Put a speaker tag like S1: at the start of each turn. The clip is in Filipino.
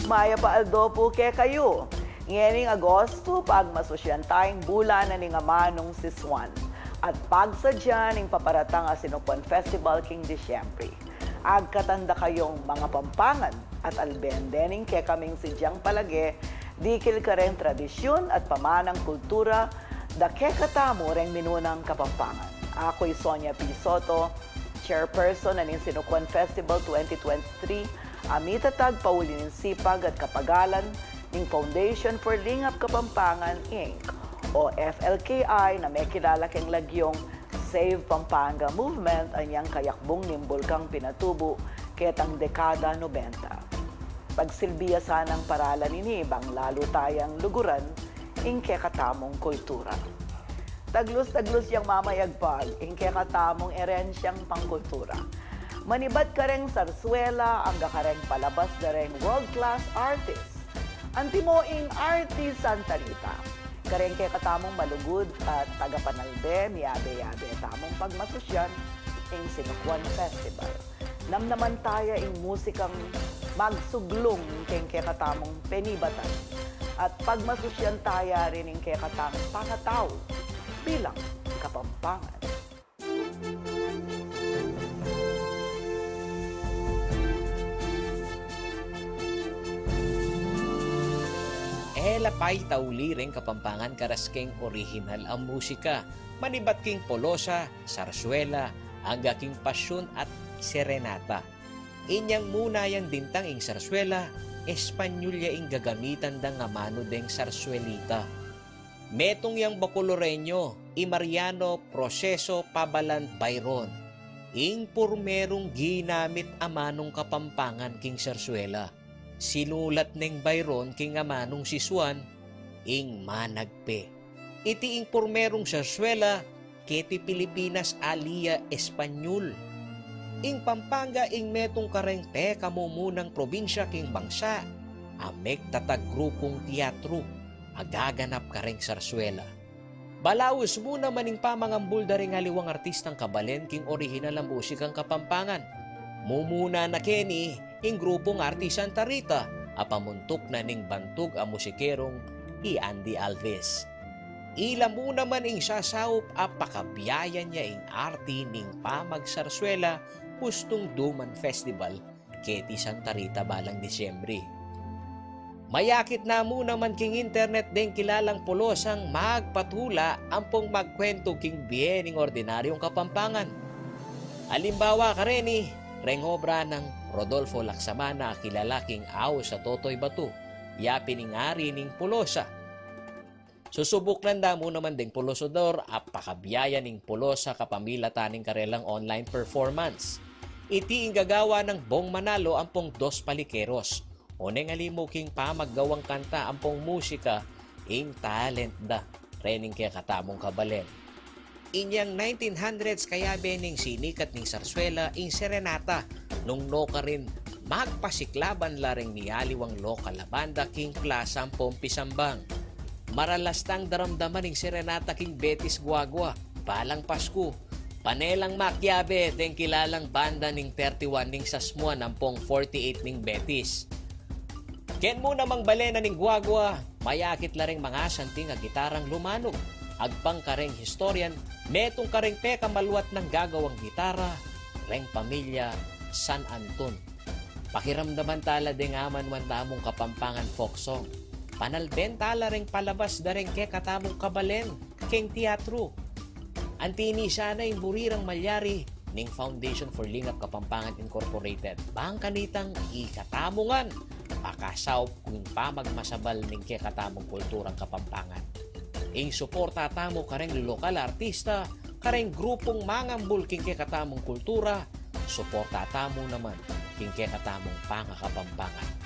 S1: Maya pa aldopo ke kayo. Ngayon Agosto, pagmasosyan tayong bulan na ni nga manong si Swan. At pagsadya ning paparatang Asinupuan Festival king Disyembre. Agkatanda kayong mga Pampangan at albendening ke kaming sidyang palage, dikil ka rin tradisyon at pamanang kultura, da ke katamo ring minunang Kapampangan. Ako'y Sonia P. Soto, Chairperson ng Sinukuan Festival 2023, amitatag paulinin sipag at kapagalan ng Foundation for Lingap Kapampangan, Inc. o FLKI na may kilala keng lagyong Save Pampanga Movement anyang kayakbong nimbulkang pinatubo ketang dekada 90. Pagsilbiya sanang paralan ini bang lalo tayang luguran ing kekatamong kultura. Taglos-taglos yang mamayagpag ing kekatamong erensyang pangkultura. Manibat ka ring sarswela ang gakareng palabas na ring world-class artist. Antimoing artist Santa Rita. Kareng kay katamong malugod at tagapanalbe, miyabe-yabe tamong pagmasosyan ing Sinukuan Festival. Namnaman tayo ing musikang magsuglong kay katamong penibatan. At pagmasosyan tayo rin ing kay katamong pangataw bilang Kapampangan.
S2: Lapay tauli ring Kapampangan karaskeng original ang musika. Manibat king polosa, sarswela, hangga king pasyon at serenata. Inyang muna yang dintang ing sarswela, Espanyolya ing gagamitan da nga mano deng sarswelita. Metong yang Bacoloreño, Imariano Proseso Pabalan Byron. Ing purmerong ginamit amanong Kapampangan king sarswela. Sinulat neng Byron king amanong si Swan, ing managpe. Iti ing pormerong sarswela, keti Pilipinas alia Espanyol. Ing Pampanga ing metong kareng te kamumunang probinsya king bangsa, amek tatag grupong teatro, agaganap kareng sarswela. Balawos muna maning pamangambul da ring aliwang artistang kabalen king orihinal ang musikang Kapampangan. Mumuna na keni ing grupong Arti Santa Rita, apamuntok na ning bantog ang musikerong Andy Alves. Ila mo naman ing sasaup apakabiyayan niya ing arti ning pamagsarswela pustong Duman Festival keti Santa Rita balang Disyembre. Mayakit na mo naman king internet ding kilalang polosang magpatula ampong magkwento king biyening ordinaryong Kapampangan. Halimbawa ka rin reng obra ng Rodolfo Laksamana kilalaking aw sa Totoy Batu, yapiningari ning pulosa. Susubok nanda mo naman ding pulosodor apakabiyaya ning pulosa kapamilata ning karelang online performance. Iti ing gagawa ng Bong Manalo ampong Dos Palikeros, o neng alimuking pamaggawang kanta ampong musika ing talent da, rening kaya katamong kabalen. Inyang 1900s kaya bening sinikat ning sarswela ing serenata nung no ka rin magpasiklaban laring niyaliwang lokal na banda king Plaza Pisambang. Maralastang daramdaman ning serenata king Betis Guagua, Balang Pasko, Panelang Makyabe, deng kilalang banda ning 31 ning Sasmuan ampong 48 ning Betis. Ken mo namang balena ning Guagua, mayakit laring mga santing a gitarang lumanog. Agpang kareng historian, metong kareng peka maluwat ng gagawang gitara, reng pamilya, San Anton. Pakiramdaman tala ding aman tamong Kapampangan folk song. Panalben tala reng palabas da reng ke katamong kabalen, keng teatro. Antini sana yung burirang malyari ning Foundation for Lingap Kapampangan Incorporated. Bang kanitang ikatamongan, pakasaw kung pamagmasabal ning ke katamong kulturang Kapampangan. Ing suporta tamo kareng lokal artista, kareng grupong mangambul king katamong kultura, suporta tamo naman king katamong pangakapampangan.